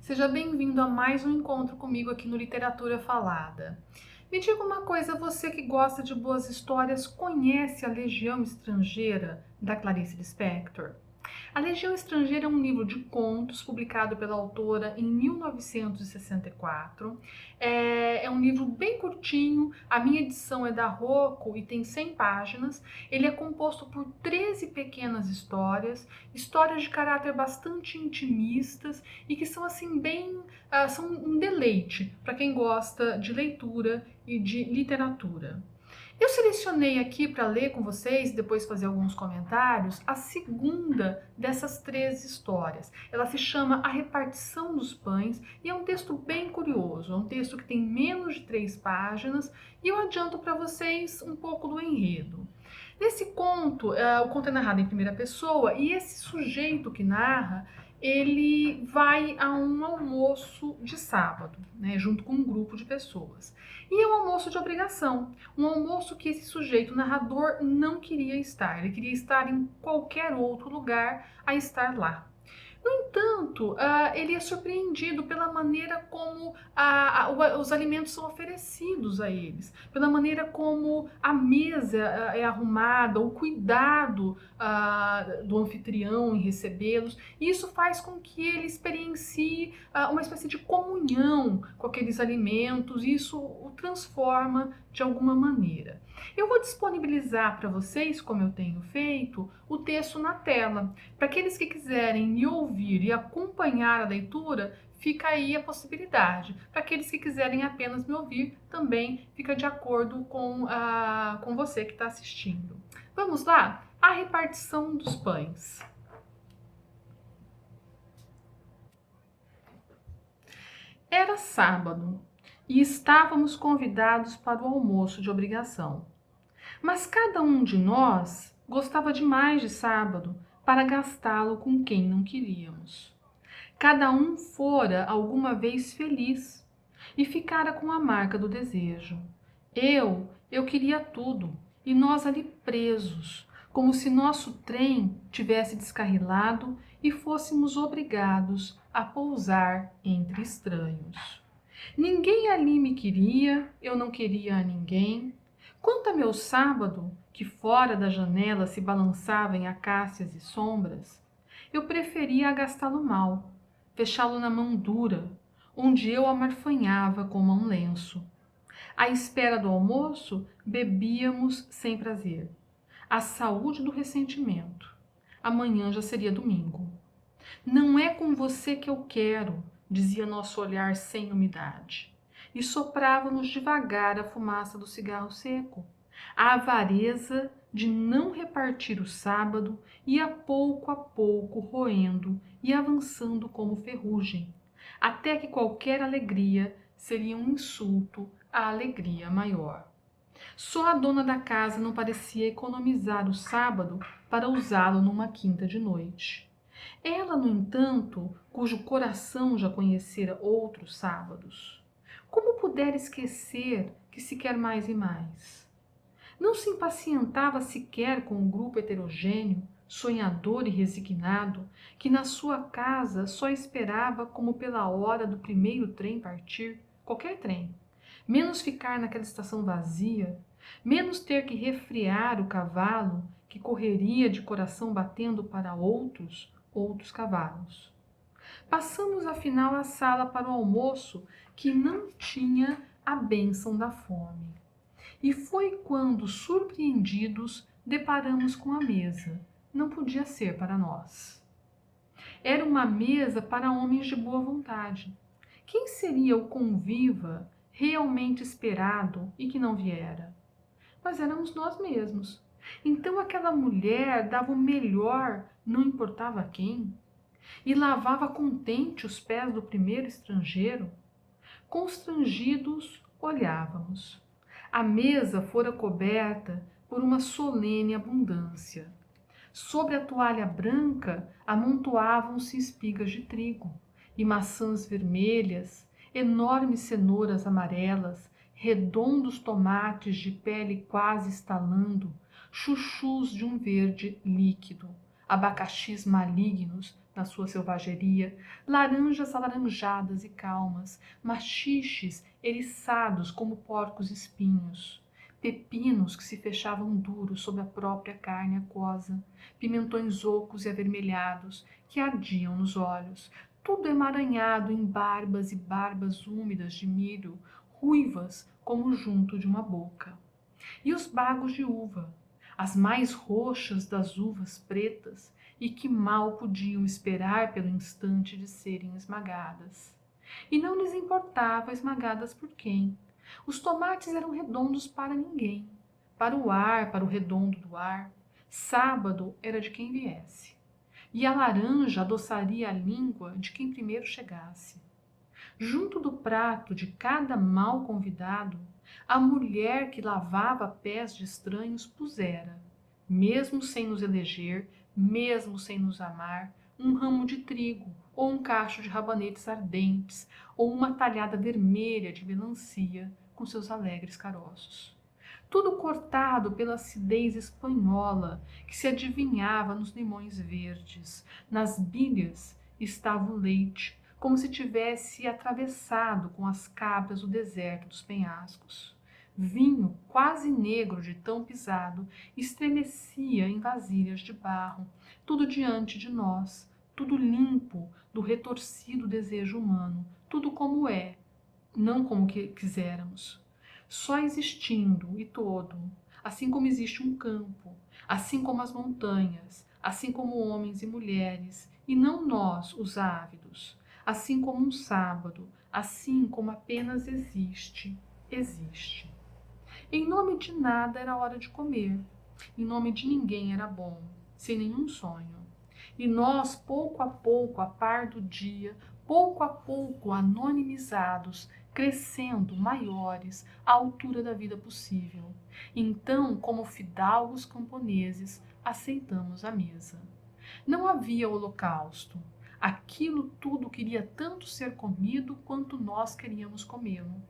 Seja bem-vindo a mais um encontro comigo aqui no Literatura Falada. Me diga uma coisa, você que gosta de boas histórias, conhece A Legião Estrangeira, da Clarice Lispector? A Legião Estrangeira é um livro de contos publicado pela autora em 1964. É um livro bem curtinho, a minha edição é da Rocco e tem 100 páginas. Ele é composto por 13 pequenas histórias, histórias de caráter bastante intimistas e que são assim são um deleite para quem gosta de leitura e de literatura. Eu selecionei aqui para ler com vocês e depois fazer alguns comentários a segunda dessas 3 histórias. Ela se chama A Repartição dos Pães e é um texto bem curioso. É um texto que tem menos de 3 páginas e eu adianto para vocês um pouco do enredo. Nesse conto, o conto é narrado em primeira pessoa e esse sujeito que narra ele vai a um almoço de sábado, né, junto com um grupo de pessoas. E é um almoço de obrigação, um almoço que esse sujeito narrador não queria estar. Ele queria estar em qualquer outro lugar a estar lá. No entanto, ele é surpreendido pela maneira como os alimentos são oferecidos a eles, pela maneira como a mesa é arrumada, o cuidado do anfitrião em recebê-los. Isso faz com que ele experiencie uma espécie de comunhão com aqueles alimentos, e isso o transforma de alguma maneira. Eu vou disponibilizar para vocês, como eu tenho feito, o texto na tela. Para aqueles que quiserem me ouvir e acompanhar a leitura, fica aí a possibilidade. Para aqueles que quiserem apenas me ouvir, também fica de acordo com você que está assistindo. Vamos lá? A repartição dos pães. Era sábado e estávamos convidados para o almoço de obrigação. Mas cada um de nós gostava demais de sábado para gastá-lo com quem não queríamos. Cada um fora alguma vez feliz e ficara com a marca do desejo. Eu queria tudo e nós ali presos, como se nosso trem tivesse descarrilado e fôssemos obrigados a pousar entre estranhos. Ninguém ali me queria, eu não queria a ninguém. Quanto a meu sábado, que fora da janela se balançava em acácias e sombras, eu preferia gastá-lo mal, fechá-lo na mão dura, onde eu amarfanhava como a um lenço. À espera do almoço, bebíamos sem prazer. A saúde do ressentimento. Amanhã já seria domingo. Não é com você que eu quero, dizia nosso olhar sem umidade. E soprávamos devagar a fumaça do cigarro seco. A avareza de não repartir o sábado ia a pouco roendo e avançando como ferrugem, até que qualquer alegria seria um insulto à alegria maior. Só a dona da casa não parecia economizar o sábado para usá-lo numa quinta de noite. Ela, no entanto, cujo coração já conhecera outros sábados, como pudera esquecer que se quer mais e mais? Não se impacientava sequer com o grupo heterogêneo, sonhador e resignado, que na sua casa só esperava como pela hora do primeiro trem partir, qualquer trem, menos ficar naquela estação vazia, menos ter que refriar o cavalo que correria de coração batendo para outros cavalos. Passamos afinal a sala para o almoço, que não tinha a bênção da fome. E foi quando, surpreendidos, deparamos com a mesa. Não podia ser para nós. Era uma mesa para homens de boa vontade. Quem seria o conviva realmente esperado e que não viera? Mas éramos nós mesmos. Então aquela mulher dava o melhor, não importava quem, e lavava contente os pés do primeiro estrangeiro. Constrangidos, olhávamos. A mesa fora coberta por uma solene abundância. Sobre a toalha branca amontoavam-se espigas de trigo e maçãs vermelhas, enormes cenouras amarelas, redondos tomates de pele quase estalando, chuchus de um verde líquido, abacaxis malignos na sua selvageria, laranjas alaranjadas e calmas, machiches eriçados como porcos espinhos, pepinos que se fechavam duros sob a própria carne aquosa, pimentões ocos e avermelhados que ardiam nos olhos, tudo emaranhado em barbas e barbas úmidas de milho, ruivas como junto de uma boca. E os bagos de uva, as mais roxas das uvas pretas, e que mal podiam esperar pelo instante de serem esmagadas. E não lhes importava esmagadas por quem. Os tomates eram redondos para ninguém, para o ar, para o redondo do ar. Sábado era de quem viesse. E a laranja adoçaria a língua de quem primeiro chegasse. Junto do prato de cada mal convidado, a mulher que lavava pés de estranhos pusera, mesmo sem nos eleger, mesmo sem nos amar, um ramo de trigo, ou um cacho de rabanetes ardentes, ou uma talhada vermelha de melancia com seus alegres caroços. Tudo cortado pela acidez espanhola que se adivinhava nos limões verdes. Nas bilhas estava o leite, como se tivesse atravessado com as cabras o deserto dos penhascos. Vinho, quase negro de tão pisado, estremecia em vasilhas de barro, tudo diante de nós, tudo limpo do retorcido desejo humano, tudo como é, não como que quiséramos. Só existindo e todo, assim como existe um campo, assim como as montanhas, assim como homens e mulheres, e não nós, os ávidos, assim como um sábado, assim como apenas existe, existe. Em nome de nada era hora de comer, em nome de ninguém era bom, sem nenhum sonho. E nós, pouco a pouco, a par do dia, pouco a pouco, anonimizados, crescendo maiores à altura da vida possível. Então, como fidalgos camponeses, aceitamos a mesa. Não havia holocausto. Aquilo tudo queria tanto ser comido quanto nós queríamos comê-lo.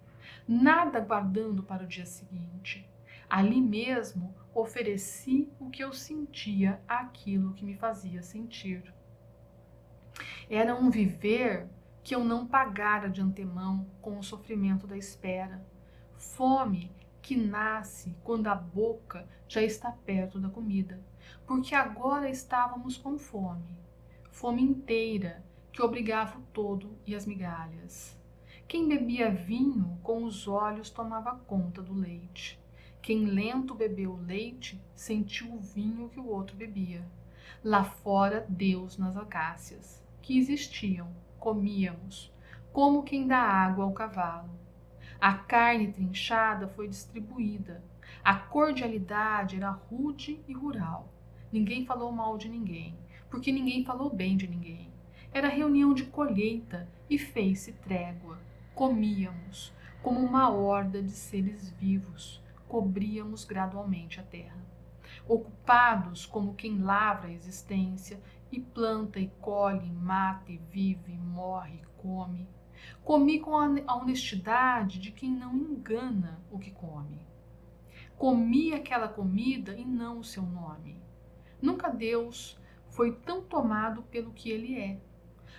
Nada guardando para o dia seguinte. Ali mesmo ofereci o que eu sentia àquilo que me fazia sentir. Era um viver que eu não pagara de antemão com o sofrimento da espera. Fome que nasce quando a boca já está perto da comida, porque agora estávamos com fome. Fome inteira que obrigava o todo e as migalhas. Quem bebia vinho com os olhos tomava conta do leite. Quem lento bebeu o leite sentiu o vinho que o outro bebia. Lá fora, Deus nas acácias, que existiam, comíamos, como quem dá água ao cavalo. A carne trinchada foi distribuída. A cordialidade era rude e rural. Ninguém falou mal de ninguém, porque ninguém falou bem de ninguém. Era reunião de colheita e fez-se trégua. Comíamos, como uma horda de seres vivos, cobríamos gradualmente a terra. Ocupados como quem lavra a existência e planta e colhe, mata e vive, morre, come. Comi com a honestidade de quem não engana o que come. Comi aquela comida e não o seu nome. Nunca Deus foi tão tomado pelo que ele é.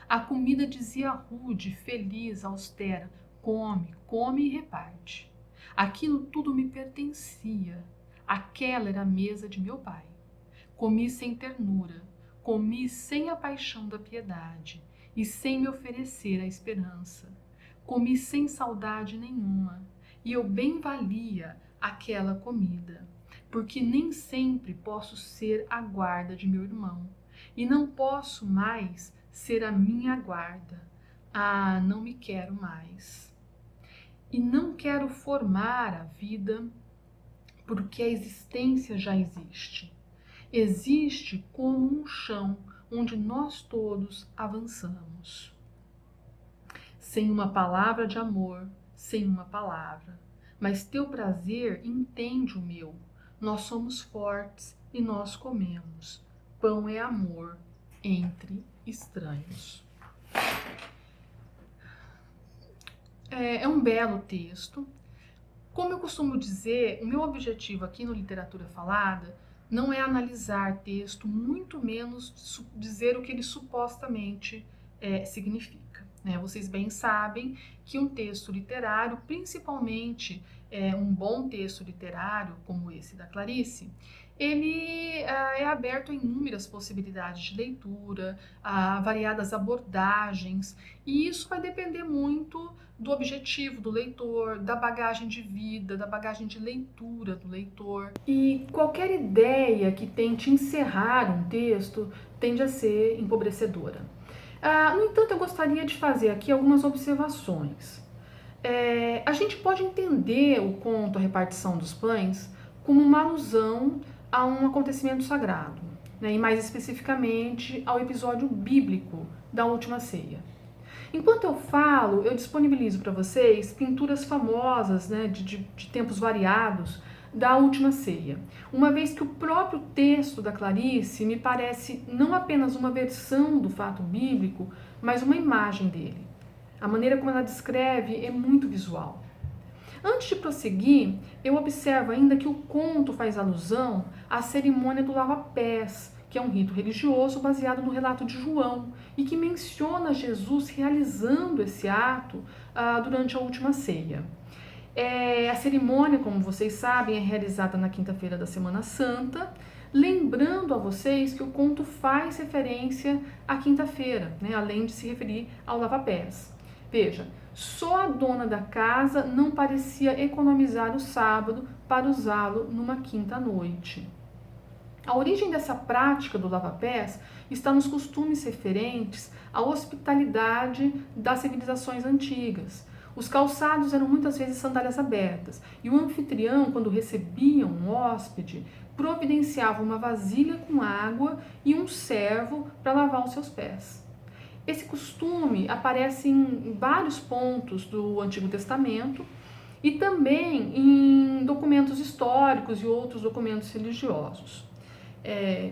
A comida dizia rude, feliz, austera: come, come e reparte. Aquilo tudo me pertencia. Aquela era a mesa de meu pai. Comi sem ternura, comi sem a paixão da piedade e sem me oferecer a esperança. Comi sem saudade nenhuma, e eu bem valia aquela comida, porque nem sempre posso ser a guarda de meu irmão, e não posso mais ser a minha guarda. Ah, não me quero mais. E não quero formar a vida, porque a existência já existe. Existe como um chão onde nós todos avançamos. Sem uma palavra de amor, sem uma palavra. Mas teu prazer entende o meu. Nós somos fortes e nós comemos. Pão é amor entre estranhos. É um belo texto. Como eu costumo dizer, o meu objetivo aqui no Literatura Falada não é analisar texto, muito menos dizer o que ele supostamente significa. Né? Vocês bem sabem que um texto literário, principalmente um bom texto literário, como esse da Clarice, ele é aberto a inúmeras possibilidades de leitura, a variadas abordagens, e isso vai depender muito do objetivo do leitor, da bagagem de vida, da bagagem de leitura do leitor. E qualquer ideia que tente encerrar um texto tende a ser empobrecedora. No entanto, eu gostaria de fazer aqui algumas observações. A gente pode entender o conto A Repartição dos Pães como uma alusão a um acontecimento sagrado, né, e mais especificamente ao episódio bíblico da Última Ceia. Enquanto eu falo, eu disponibilizo para vocês pinturas famosas, né, de tempos variados da Última Ceia, uma vez que o próprio texto da Clarice me parece não apenas uma versão do fato bíblico, mas uma imagem dele. A maneira como ela descreve é muito visual. Antes de prosseguir, eu observo ainda que o conto faz alusão à cerimônia do lava-pés, que é um rito religioso baseado no relato de João e que menciona Jesus realizando esse ato durante a última ceia. A cerimônia, como vocês sabem, é realizada na quinta-feira da Semana Santa, lembrando a vocês que o conto faz referência à quinta-feira, né, além de se referir ao lava-pés. Veja, só a dona da casa não parecia economizar o sábado para usá-lo numa quinta-noite. A origem dessa prática do lava-pés está nos costumes referentes à hospitalidade das civilizações antigas. Os calçados eram muitas vezes sandálias abertas, e o anfitrião, quando recebia um hóspede, providenciava uma vasilha com água e um servo para lavar os seus pés. Esse costume aparece em vários pontos do Antigo Testamento e também em documentos históricos e outros documentos religiosos.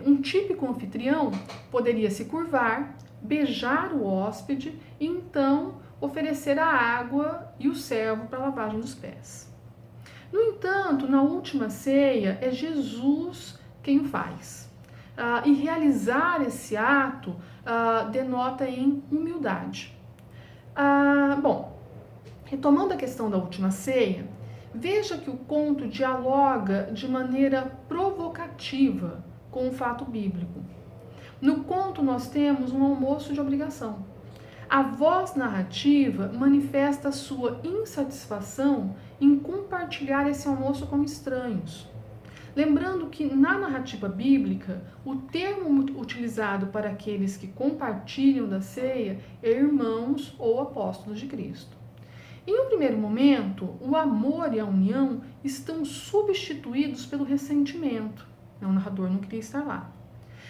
Um típico anfitrião poderia se curvar, beijar o hóspede e então oferecer a água e o servo para a lavagem dos pés. No entanto, na última ceia é Jesus quem o faz. E realizar esse ato denota em humildade. Bom, retomando a questão da última ceia, veja que o conto dialoga de maneira provocativa com o fato bíblico. No conto nós temos um almoço de obrigação. A voz narrativa manifesta sua insatisfação em compartilhar esse almoço com estranhos. Lembrando que na narrativa bíblica, o termo utilizado para aqueles que compartilham da ceia é irmãos ou apóstolos de Cristo. Em um primeiro momento, o amor e a união estão substituídos pelo ressentimento. O narrador não queria estar lá.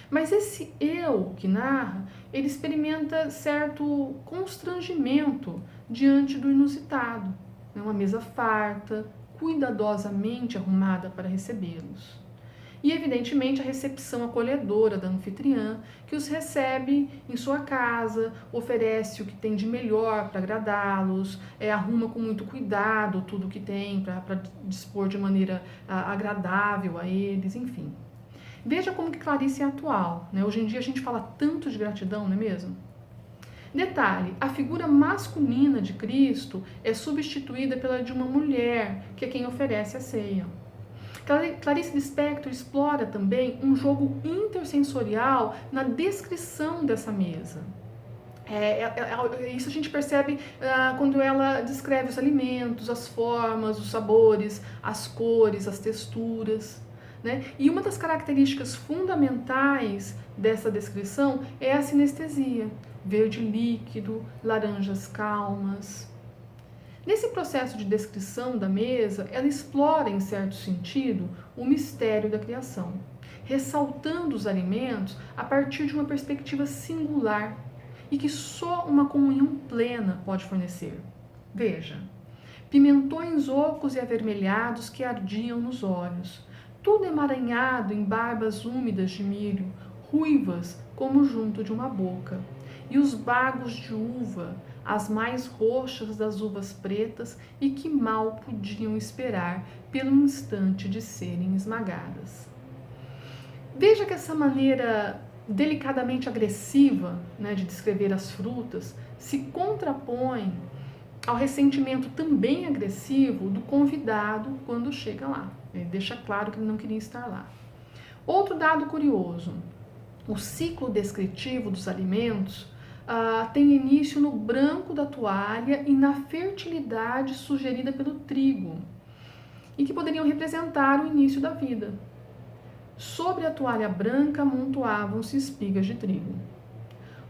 Mas esse eu que narra, ele experimenta certo constrangimento diante do inusitado. Uma mesa farta, cuidadosamente arrumada para recebê-los. E, evidentemente, a recepção acolhedora da anfitriã, que os recebe em sua casa, oferece o que tem de melhor para agradá-los, arruma com muito cuidado tudo o que tem para dispor de maneira agradável a eles, enfim. Veja como que Clarice é atual, né? Hoje em dia a gente fala tanto de gratidão, não é mesmo? Detalhe, a figura masculina de Cristo é substituída pela de uma mulher, que é quem oferece a ceia. Clarice Lispector explora também um jogo intersensorial na descrição dessa mesa. Isso a gente percebe quando ela descreve os alimentos, as formas, os sabores, as cores, as texturas. Né? E uma das características fundamentais dessa descrição é a sinestesia. Verde líquido, laranjas calmas. Nesse processo de descrição da mesa, ela explora, em certo sentido, o mistério da criação, ressaltando os alimentos a partir de uma perspectiva singular e que só uma comunhão plena pode fornecer. Veja, pimentões ocos e avermelhados que ardiam nos olhos, tudo emaranhado em barbas úmidas de milho, ruivas como junto de uma boca, e os bagos de uva, as mais roxas das uvas pretas e que mal podiam esperar pelo instante de serem esmagadas. Veja que essa maneira delicadamente agressiva, né, de descrever as frutas se contrapõe ao ressentimento também agressivo do convidado quando chega lá. Ele deixa claro que ele não queria estar lá. Outro dado curioso: o ciclo descritivo dos alimentos tem início no branco da toalha e na fertilidade sugerida pelo trigo, e que poderiam representar o início da vida. Sobre a toalha branca amontoavam-se espigas de trigo.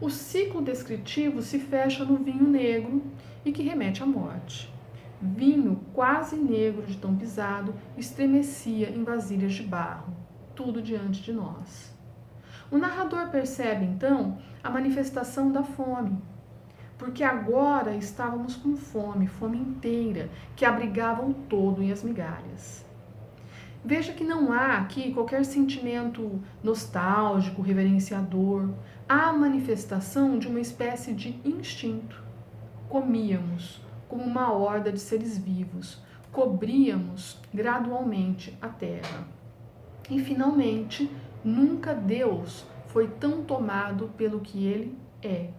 O ciclo descritivo se fecha no vinho negro e que remete à morte. Vinho quase negro de tão pisado estremecia em vasilhas de barro, tudo diante de nós. O narrador percebe então a manifestação da fome, porque agora estávamos com fome, fome inteira, que abrigava o todo e as migalhas. Veja que não há aqui qualquer sentimento nostálgico, reverenciador. Há a manifestação de uma espécie de instinto. Comíamos como uma horda de seres vivos, cobríamos gradualmente a terra. E finalmente, nunca Deus foi tão tomado pelo que ele é.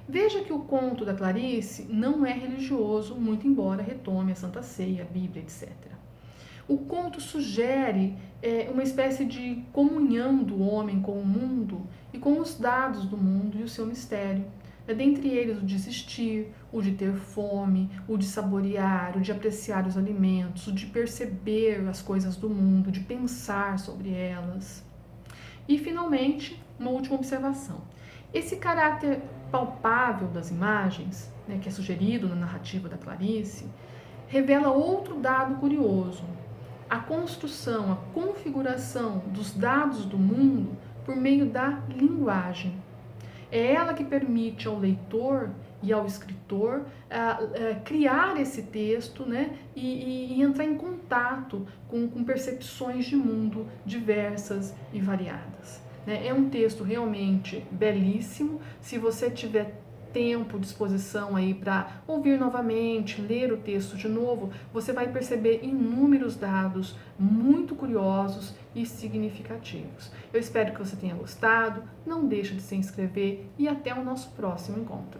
Veja que o conto da Clarice não é religioso, muito embora retome a Santa Ceia, a Bíblia, etc. O conto sugere uma espécie de comunhão do homem com o mundo e com os dados do mundo e o seu mistério. Dentre eles o de existir, o de ter fome, o de saborear, o de apreciar os alimentos, o de perceber as coisas do mundo, de pensar sobre elas. E, finalmente, uma última observação. Esse caráter palpável das imagens, né, que é sugerido na narrativa da Clarice, revela outro dado curioso: a construção, a configuração dos dados do mundo por meio da linguagem. É ela que permite ao leitor e ao escritor criar esse texto, né, e entrar em contato com percepções de mundo diversas e variadas. É um texto realmente belíssimo. Se você tiver tempo, disposição aí para ouvir novamente, ler o texto de novo, você vai perceber inúmeros dados muito curiosos e significativos. Eu espero que você tenha gostado, não deixe de se inscrever e até o nosso próximo encontro.